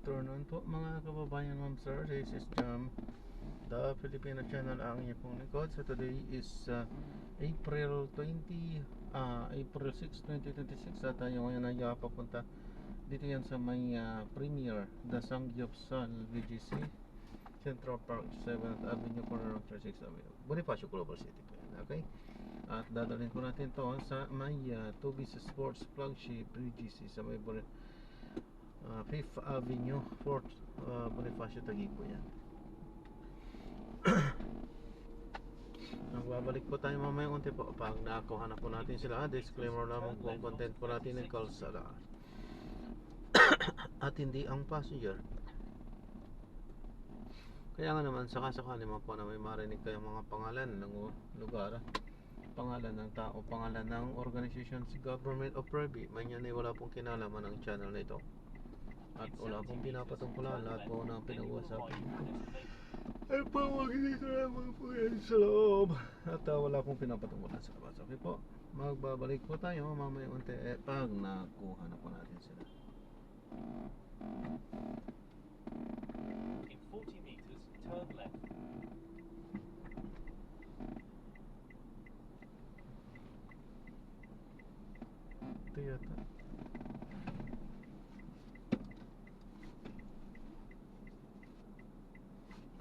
afternoon po mga kababayan, ma'am sir. This is Jam, the Filipino channel, ang inyong pong lingkod. So today is April 6, 2026 at tayo ngayon ay papunta dito yan sa may Premier, the Samgyupsal VGC, Central Park, 7th Avenue, corner of 36th Avenue, Bonifacio, Global City po yan. Okay? At dadalhin po natin to sa may Tubis Sports Flagship VGC sa may 5th Avenue, 4th Bonifacio, Taguig po yan. Nagbabalik po tayo mamaya unti po pag nakuha na po natin sila. Disclaimer lamang po ang content po natin ng kalsada at hindi ang passenger. Kaya nga naman sakasakali mo po na may marinig kayong mga pangalan ng lugar, pangalan ng tao, pangalan ng organization, government o private, man yan ay wala pong kinalaman ng channel na ito. At wala pong pinapatungkulan, lahat po ng pinag-uusapan ay pamagiging lamang po yan sa loob. At wala pong pinapatungkulan sa labas. Okay po, magbabalik po tayo mamaya unti pag nakuha na po natin sila. In 40 meters, turn left. Ito yata.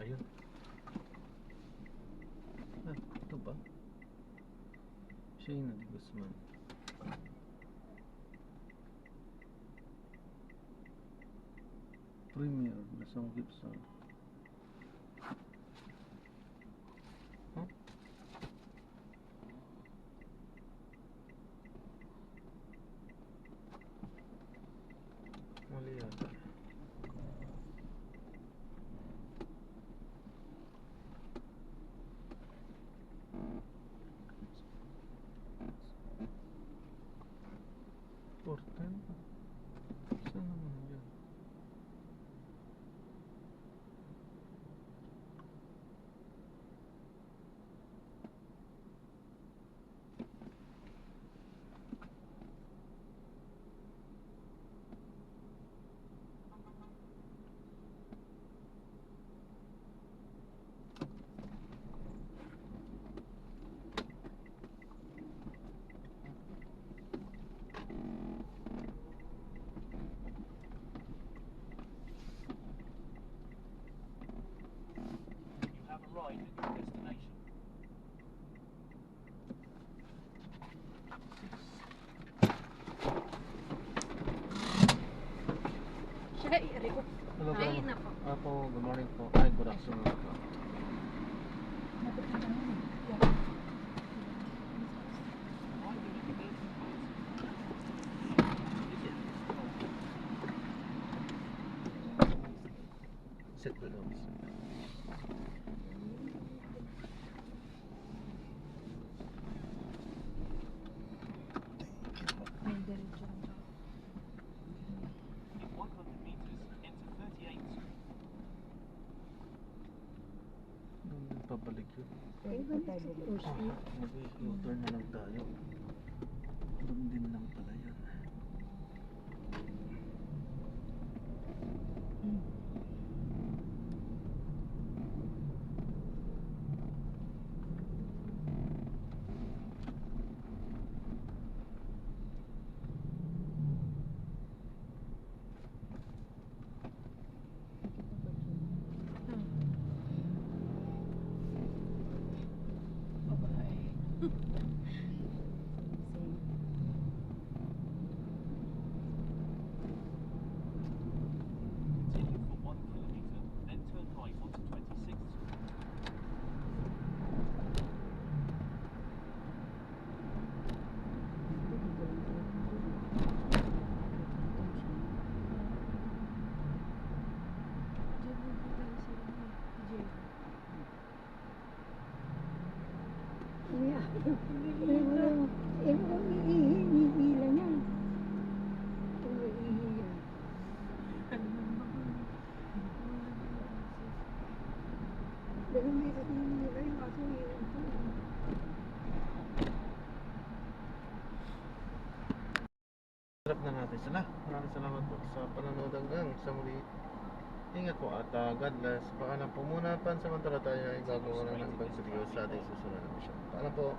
Ayun. Ito ba? Shane de Guzman. Premier, the Samgyupsal. Huh? Mali yata. Porten? Saan naman yan? You have arrived at your destination. Siya, Rico. Hello po. Ay, nako. Apo, good morning po. Ay, good afternoon po. Sit with us. May diretso lang siya. In 100 meters, enter 38th Street. Doon din pabalik yun. Ay, Mag-u-turn na lang tayo. Doon din lang pala yan. Continue for 1 kilometer, then turn right onto 26th Street. Sarap na natin sila. Maraming salamat po sa panonood hanggang sa muli. Ingat po at God bless. Paalam po muna. Pansamantala tayo ay gagawa ng ibang video sa ating susunod na mission. Paalam po.